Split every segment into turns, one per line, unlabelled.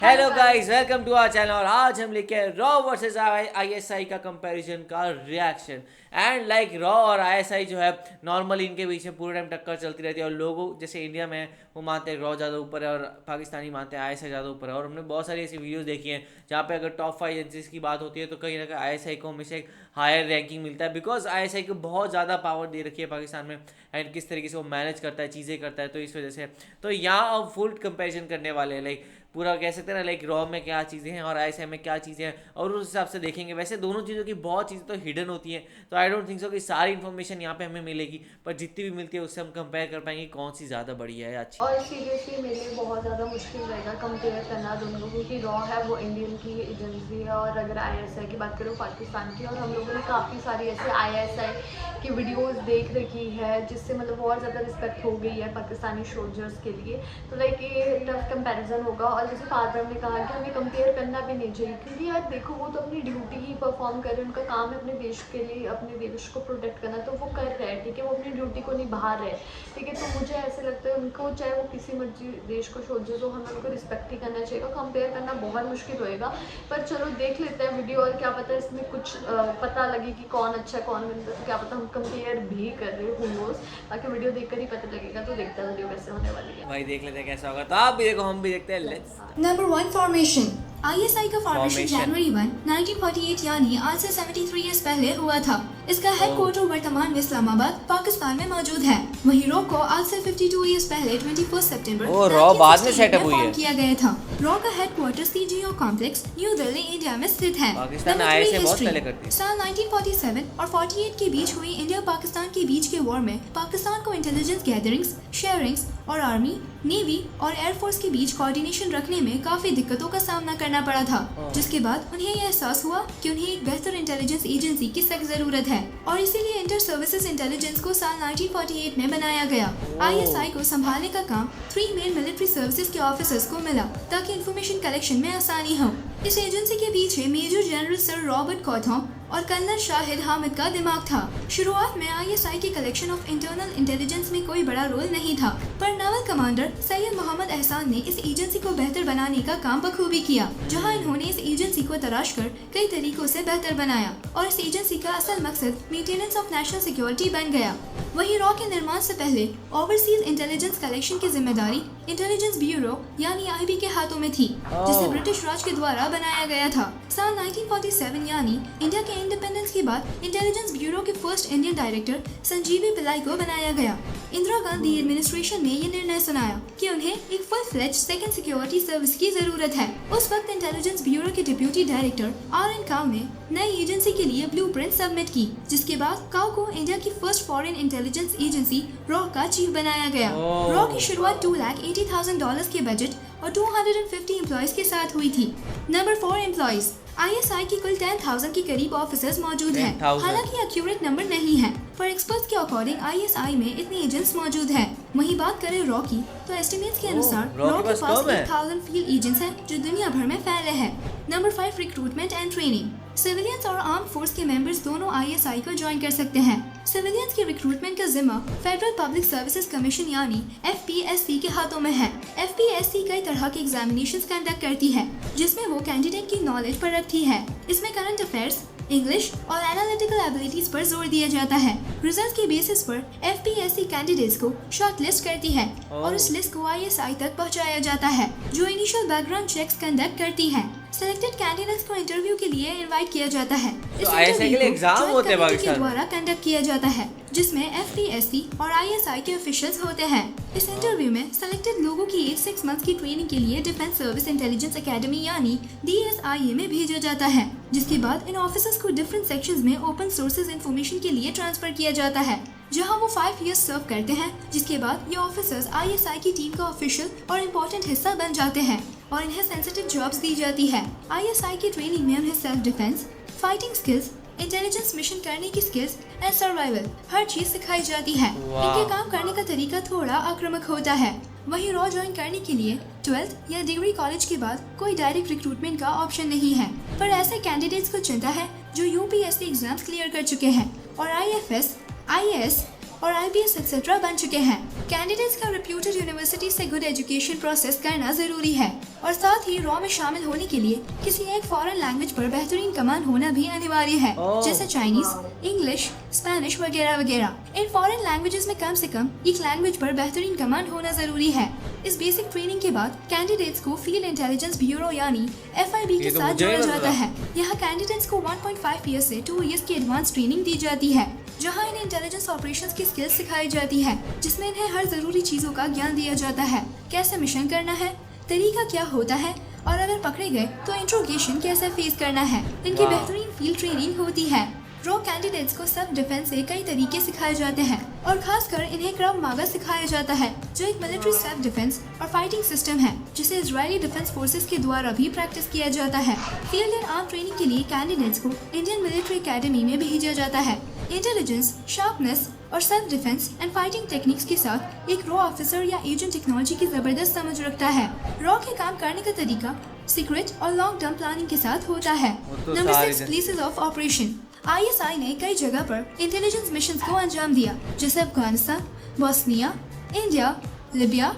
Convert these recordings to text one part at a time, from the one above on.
Hello guys, welcome to our channel. और आज हम लेके आए रॉ वर्सेस आईएसआई का कंपैरिजन का रिएक्शन। एंड लाइक रॉ और आईएसआई जो है नॉर्मली इनके बीच में पूरे टाइम टक्कर चलती रहती है। और लोगों जैसे इंडिया में वो मानते हैं रॉ ज़्यादा ऊपर है और पाकिस्तानी मानते हैं आईएसआई ज़्यादा ऊपर है। और हमने बहुत सारी ऐसी वीडियोस देखी हैं जहाँ पे अगर टॉप 5 एजेंसीज की बात होती है तो कहीं ना कहीं आईएसआई को हमेशा एक हायर रैंकिंग मिलता है, बिकॉज आईएसआई को बहुत ज़्यादा पावर दे रखी है पाकिस्तान में एंड किस तरीके से वो मैनेज करता है, चीज़ें करता है। तो इस वजह से तो यहाँ हम फुल कंपेरिजन करने वाले हैं, लाइक पूरा कह सकते हैं ना, लाइक रॉ में क्या चीज़ें हैं और आईएसआई में क्या चीज़ें हैं, और उस हिसाब से देखेंगे। वैसे दोनों चीज़ों की बहुत चीज़ें तो हिडन होती हैं, तो आई डोंट थिंक सो कि सारी इन्फॉर्मेशन यहाँ पे हमें मिलेगी, पर जितनी भी मिलती है उससे हम कंपेयर कर पाएंगे कौन सी ज़्यादा बढ़िया है, अच्छी।
और सीरियसली मेरे लिए बहुत ज़्यादा मुश्किल रहेगा कंपेयर करना दोनों को, क्योंकि रॉ है वो इंडियन की एजेंसी है और अगर आईएसआई की बात करो पाकिस्तान की। और हम लोगों ने काफ़ी सारी ऐसे आईएसआई की वीडियोस देख रखी है जिससे मतलब और ज़्यादा रिस्पेक्ट हो गई है पाकिस्तानी सोल्जर्स के लिए। तो लाइक ये टफ कंपैरिजन होगा। और जैसे फादर ने कहा कि हमें कंपेयर करना भी नहीं चाहिए, क्योंकि यार देखो वो तो अपनी ड्यूटी ही परफॉर्म कर रहे हैं, उनका काम है अपने देश के लिए अपने देश को प्रोटेक्ट करना, तो वो कर रहे हैं, ठीक है, वो अपनी ड्यूटी को निभा रहे हैं, ठीक है। तो मुझे ऐसे लगता है उनको चाहे वो किसी मर्जी देश को सोल्जर्स हो, हमें उनको रिस्पेक्ट ही करना चाहिए। कंपेयर करना बहुत मुश्किल होएगा, पर चलो देख लेते हैं वीडियो, और क्या पता इसमें कुछ पता लगे कि कौन अच्छा है कौन गंदा, तो क्या पता हम कंपेयर भी कर रहे हो नोज, बाकी वीडियो देखकर ही पता लगेगा। तो देखते हैं वीडियो कैसे होने वाली है।
भाई देख लेते हैं कैसा होगा, तो आप भी देखो हम भी देखते हैं। Let's
number 1 formation. आईएसआई का फॉर्मेशन
Formation।
जनवरी 1, 1948 यानी आज से 73 ईयर्स पहले हुआ था। इसका हेडक्वार्टर वर्तमान में इस्लामाबाद, पाकिस्तान में मौजूद है। वहीं रॉ को आज से 52 ईयर्स पहले 21 सितंबर
ओ, रॉ बाद में
1968
सेटअप हुई है।
फॉर्म किया गया था। रॉ का headquarter CGO complex new Delhi, India में स्थित है।
पाकिस्तान
नंबर
ISI
3
बहुत
हिस्ट्री।
पहले करती है।
साल 1947 और 48 के बीच हुई इंडिया पाकिस्तान के बीच के वॉर में पाकिस्तान को इंटेलिजेंस गैदरिंग्स, शेयरिंग्स और आर्मी, नेवी और एयरफोर्स के बीच कोऑर्डिनेशन रखने में काफी दिक्कतों का सामना करना पड़ा था, जिसके बाद उन्हें यह एहसास हुआ कि उन्हें एक बेहतर इंटेलिजेंस एजेंसी की सख्त जरूरत है, और इसीलिए इंटर सर्विसेज इंटेलिजेंस को साल 1948 में बनाया गया। आईएसआई को संभालने का काम 3 मेन मिलिट्री सर्विसेज के ऑफिसर्स को मिला ताकि इंफॉर्मेशन कलेक्शन में आसानी हो। इस एजेंसी के पीछे मेजर जनरल सर रॉबर्ट कॉथॉम और कर्नल शाहिद हामिद का दिमाग था। शुरुआत में आईएसआई के कलेक्शन ऑफ इंटरनल इंटेलिजेंस में कोई बड़ा रोल नहीं था, पर नावल कमांडर सैयद मोहम्मद एहसान ने इस एजेंसी को बेहतर बनाने का काम बखूबी किया, जहां इन्होंने इस एजेंसी को तराश कर कई तरीकों से बेहतर बनाया और इस एजेंसी का असल मकसद मेंटेनेंस ऑफ नेशनल सिक्योरिटी बन गया। वहीं रॉ के निर्माण से पहले ओवरसीज इंटेलिजेंस कलेक्शन की जिम्मेदारी इंटेलिजेंस ब्यूरो यानी आईबी के हाथों में थी, जिसे ब्रिटिश राज के द्वारा बनाया गया था। साल 1947 यानी इंडिया के इंडिपेंडेंस के बाद इंटेलिजेंस ब्यूरो के फर्स्ट इंडियन डायरेक्टर संजीवी पिल्लाई को बनाया गया। इंदिरा गांधी एडमिनिस्ट्रेशन ने ये निर्णय सुनाया कि उन्हें एक full fledged second security service की जरूरत है। उस वक्त इंटेलिजेंस ब्यूरो के डिप्यूटी डायरेक्टर RN काउ ने नई एजेंसी के लिए ब्लूप्रिंट सबमिट की, जिसके बाद काउ को इंडिया की first foreign intelligence agency raw का चीफ बनाया गया। रॉ की शुरुआत $280,000 के बजट और 250 एम्प्लॉयज के साथ हुई थी। Number 4 employees. आईएसआई की कुल 10,000 के करीब ऑफिसर्स मौजूद हैं। हालांकि एक्यूरेट नंबर नहीं है, पर एक्सपर्ट्स के अकॉर्डिंग आईएसआई में इतने एजेंट्स मौजूद हैं। वहीं बात करें रॉ की, तो एस्टिमेट्स के अनुसार रॉ के पास 8,000 फील्ड एजेंट्स हैं जो दुनिया भर में फैले हैं। Number 5 recruitment and training. Civilians और आर्म फोर्स के मेंबर्स दोनों आईएसआई को ज्वाइन कर सकते हैं। सिविलियंस के रिक्रूटमेंट का जिम्मा फेडरल पब्लिक सर्विसेज कमीशन यानी FPSC के हाथों में है। FPSC कई तरह के एग्जामिनेशंस कंडक्ट करती है, जिसमें वो कैंडिडेट की नॉलेज पर रखती है। इसमें करंट अफेयर्स, इंग्लिश और एनालिटिकल एबिलिटीज पर जोर दिया जाता है। रिजल्ट के बेसिस पर FPSC कैंडिडेट्स को शॉर्टलिस्ट करती है और इस लिस्ट को ISI तक पहुंचाया जाता है, जो इनिशियल बैकग्राउंड चेक्स कंडक्ट करती है। सिलेक्टेड कैंडिडेट्स को इंटरव्यू के लिए इनवाइट किया जाता है। इस
ISI के लिए एग्जाम होते हैं
कमेटी के
पाकिस्तान
द्वारा कंडक्ट किया जाता है, जिसमें FPSC और ISI के ऑफिशियल्स होते हैं। इस इंटरव्यू में सिलेक्टेड लोगों की 6 मंथ की ट्रेनिंग के लिए डिफेंस सर्विस इंटेलिजेंस एकेडमी यानी DSIA में भेजा जाता है, जिसके बाद इन ऑफिसर्स को डिफरेंट सेक्शंस में ओपन सोर्सेज इंफॉर्मेशन के लिए ट्रांसफर किया जाता है, जहां वो 5 इयर्स सर्व करते हैं, जिसके बाद ये ऑफिसर्स ISI की टीम का ऑफिशियल और इम्पोर्टेंट हिस्सा बन जाते हैं और इन्हें सेंसिटिव जॉब्स दी जाती है। ISI की ट्रेनिंग में उन्हें self defence, fighting skills, intelligence mission करने की स्किल्स एंड सर्वाइवल हर चीज सिखाई जाती है। इनके काम करने का तरीका थोड़ा आक्रामक होता है। वहीं रॉ ज्वाइन करने के लिए 12th या डिग्री कॉलेज के बाद कोई डायरेक्ट रिक्रूटमेंट का ऑप्शन नहीं है, पर ऐसे कैंडिडेट्स को चुनता है जो UPSC एग्जाम्स क्लियर कर चुके हैं और IFS, IAS, और IPS एक्सेट्रा बन चुके हैं। कैंडिडेट्स का रेप्यूटेड यूनिवर्सिटी से गुड एजुकेशन प्रोसेस करना जरूरी है और साथ ही रॉ में शामिल होने के लिए किसी एक फॉरेन लैंग्वेज पर बेहतरीन कमांड होना भी अनिवार्य है, जैसे चाइनीज, इंग्लिश, स्पेनिश वगैरह वगैरह। इन फॉरेन लैंग्वेजेस में कम से कम एक लैंग्वेज पर बेहतरीन कमांड होना जरूरी है। इस बेसिक ट्रेनिंग के बाद कैंडिडेट्स को फील्ड इंटेलिजेंस ब्यूरो यानी FIB के साथ जोड़ा जाता है। यहाँ कैंडिडेट्स को 1.5 ईयर से 2 ईयर्स की एडवांस ट्रेनिंग दी जाती है, जहाँ इन्हें इंटेलिजेंस ऑपरेशंस की स्किल्स सिखाई जाती है, जिसमें इन्हें हर जरूरी चीजों का ज्ञान दिया जाता है। कैसे मिशन करना है, तरीका क्या होता है और अगर पकड़े गए तो इंट्रोगेशन कैसे फेस करना है। इनकी बेहतरीन फील्ड ट्रेनिंग होती है। रॉ कैंडिडेट्स को सेल्फ डिफेंस के कई तरीके सिखाए जाते हैं और खासकर इन्हें क्रव मागा सिखाया जाता है, जो एक मिलिट्री सेल्फ डिफेंस और फाइटिंग सिस्टम है, जिसे इजरायली डिफेंस फोर्सेस के द्वारा भी प्रैक्टिस किया जाता है। फील्ड एंड आर्म ट्रेनिंग के लिए कैंडिडेट्स को इंडियन मिलिट्री एकेडमी में भेजा जाता है। इंटेलिजेंस, शार्पनेस और self defence and fighting techniques के साथ एक रॉ ऑफिसर या एजेंट टेक्नोलॉजी की जबरदस्त समझ रखता है। रॉ के काम करने का तरीका सीक्रेट और लॉन्ग टर्म प्लानिंग के साथ होता है। Number 6, places of operation. ISI ने कई जगह पर इंटेलिजेंस मिशन को अंजाम दिया, जैसे Afghanistan, Bosnia, India, Libya,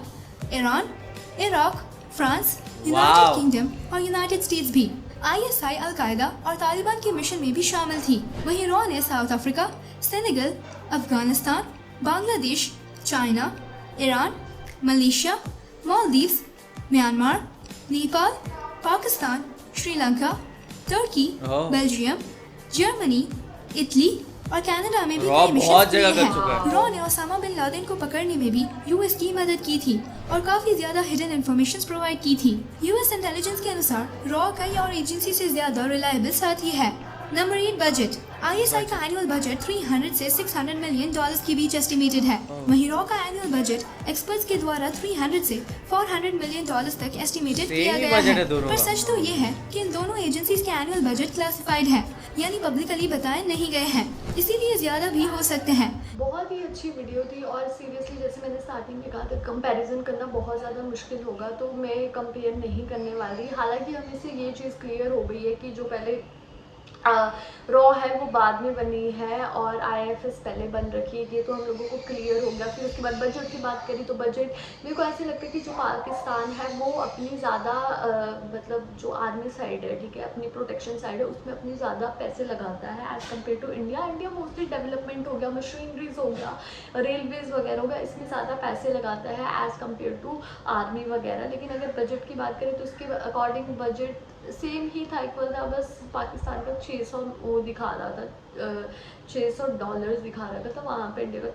Iran, Iraq, France, United kingdom और यूनाइटेड स्टेट्स भी। ISI अल-कायदा और तालिबान के मिशन में भी शामिल थी। वहीं रॉ ने South Africa, Senegal, Afghanistan, Bangladesh, China, Iran, Malaysia, Maldives, Myanmar, Nepal, Pakistan, Sri Lanka, तुर्की, बेल्जियम, जर्मनी, इटली और कनाडा में भी कई मिशन किए हैं। रॉ ने ओसामा बिन लादेन को पकड़ने में भी US की मदद की थी और काफी ज्यादा हिडन इन्फॉर्मेशन प्रोवाइड की थी। US इंटेलिजेंस के अनुसार रॉ कई और एजेंसी से ज्यादा रिलायबल साथी है। Number 8, budget. ISI का एनुअल बजट 300 से 600 मिलियन डॉलर्स के बीच एस्टिमेटेड है। वहीं रॉ का एनुअल बजट एक्सपर्ट्स के द्वारा 300 से 400 मिलियन डॉलर्स तक एस्टिमेटेड किया गया है। पर सच तो ये है कि इन दोनों एजेंसीज के एनुअल बजट क्लासिफाइड है, यानी पब्लिकली बताए नहीं गए हैं, इसीलिए ज्यादा भी हो सकते हैं।
बहुत ही अच्छी वीडियो थी और सीरियसली जैसे मैंने स्टार्टिंग में कहा था, कंपैरिजन करना बहुत ज़्यादा मुश्किल होगा, तो मैं कंपेयर नहीं करने वाली। हालांकि हमें से ये चीज़ क्लियर हो गई है कि जो पहले रॉ है वो बाद में बनी है और IFS पहले बन रखी है, ये तो हम लोगों को क्लियर हो गया। फिर उसके बाद बजट की बात करी तो बजट मेरे को ऐसे लगता है कि जो पाकिस्तान है वो अपनी ज़्यादा मतलब जो आर्मी साइड है, ठीक है, अपनी प्रोटेक्शन साइड है, उसमें अपनी ज़्यादा पैसे लगाता है as compare to India. India mostly development हो गया, मशीनरीज हो गया, रेलवेज़ वगैरह हो गया, इसमें ज़्यादा पैसे लगाता है एज़ कम्पेयर टू आर्मी वगैरह। लेकिन अगर बजट की बात करें तो उसके अकॉर्डिंग बजट सेम ही था, इक्वल था, बस पाकिस्तान का 600 वो दिखा रहा था, $600 दिखा रहा था, वहाँ पे इंडिया का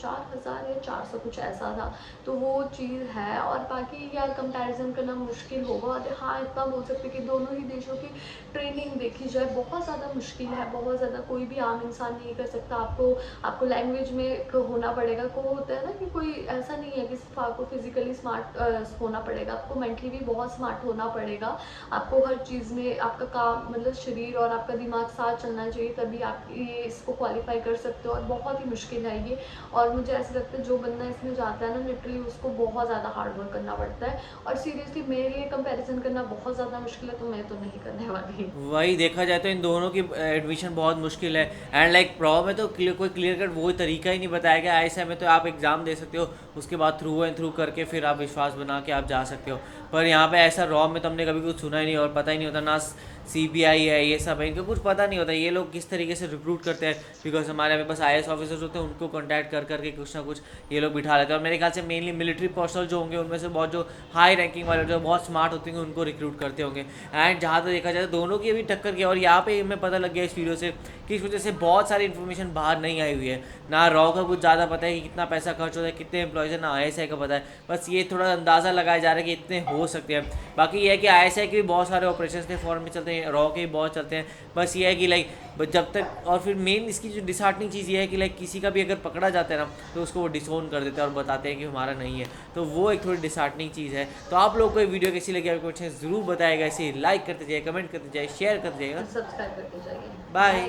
4,000 या 400 कुछ ऐसा था, तो वो चीज़ है। और बाकी यार कंपैरिजन करना मुश्किल होगा। और हाँ, इतना बोल सकते कि दोनों ही देशों की ट्रेनिंग देखी जाए बहुत ज़्यादा मुश्किल है, बहुत ज़्यादा। कोई भी आम इंसान नहीं कर सकता। आपको लैंग्वेज में होना पड़ेगा। को होता है ना कि कोई ऐसा नहीं है कि सिर्फ आपको फिजिकली स्मार्ट होना पड़ेगा, आपको मेंटली भी बहुत स्मार्ट होना पड़ेगा। आपको हर चीज़ में आपका काम मतलब शरीर और आपका दिमाग साथ चलना चाहिए, तभी आप ये इसको क्वालिफाई कर सकते हो। और बहुत ही मुश्किल है ये। और मुझे ऐसा लगता है जो बंदा इसमें जाता है ना, लिटरली उसको बहुत ज़्यादा हार्ड वर्क करना पड़ता है। और सीरियसली मेरे लिए कंपैरिजन करना बहुत ज़्यादा मुश्किल है, तो मैं तो नहीं करने वाली।
वही देखा जाए तो इन दोनों की एडमिशन बहुत मुश्किल है। एंड लाइक प्रो में तो कोई क्लियर कट वो तरीका ही नहीं बताया गया। ISI में तो आप एग्ज़ाम दे सकते हो, उसके बाद थ्रू एंड थ्रू करके फिर आप विश्वास बना के आप जा सकते हो। पर यहाँ पे ऐसा रॉ में तो हमने कभी कुछ सुना ही नहीं और पता ही नहीं होता, ना CBI है, ये सब है, इनको कुछ पता नहीं होता ये लोग किस तरीके से रिक्रूट करते हैं। बिकॉज हमारे यहाँ पे बस IAS ऑफिसर्स होते हैं, उनको कॉन्टैक्ट कर करके कुछ ना कुछ ये लोग बिठा लेते हैं। और मेरे ख्याल से मेनली मिलिट्री पर्सनल जो होंगे उनमें से बहुत जो हाई रैंकिंग वाले जो बहुत स्मार्ट होते हैं उनको रिक्रूट करते होंगे। एंड जहाँ तक देखा जाए दोनों की अभी टक्कर की। और यहाँ पे हमें पता लग गया इस वीडियो से कि इस वजह से बहुत सारी इन्फॉर्मेशन बाहर नहीं आई हुई है। ना रॉ का कुछ ज़्यादा पता है कि कितना पैसा खर्च होता है, कितने एम्प्लॉयज़ है, ना ISI का पता है। बस ये थोड़ा अंदाज़ा लगाया जा रहा है कि इतने हो सकते हैं। बाकी ये है कि ISI के भी बहुत सारे ऑपरेशन थे फॉरन में चलते हैं, रॉ के भी बहुत चलते हैं। बस ये है कि लाइक जब तक, और फिर मेन इसकी जो डिसहार्टनिंग चीज़ ये है कि लाइक किसी का भी अगर पकड़ा जाता है ना तो उसको वो डिसोन कर देते हैं और बताते हैं कि हमारा नहीं है। तो वो एक थोड़ी डिसहार्टनिंग चीज़ है। तो आप लोग को ये वीडियो कैसी लगी आपको ज़रूर बताएगा। इसे लाइक करते जाइए, कमेंट करते जाइए, शेयर करते जाइए,
सब्सक्राइब करते जाइए।
बाय।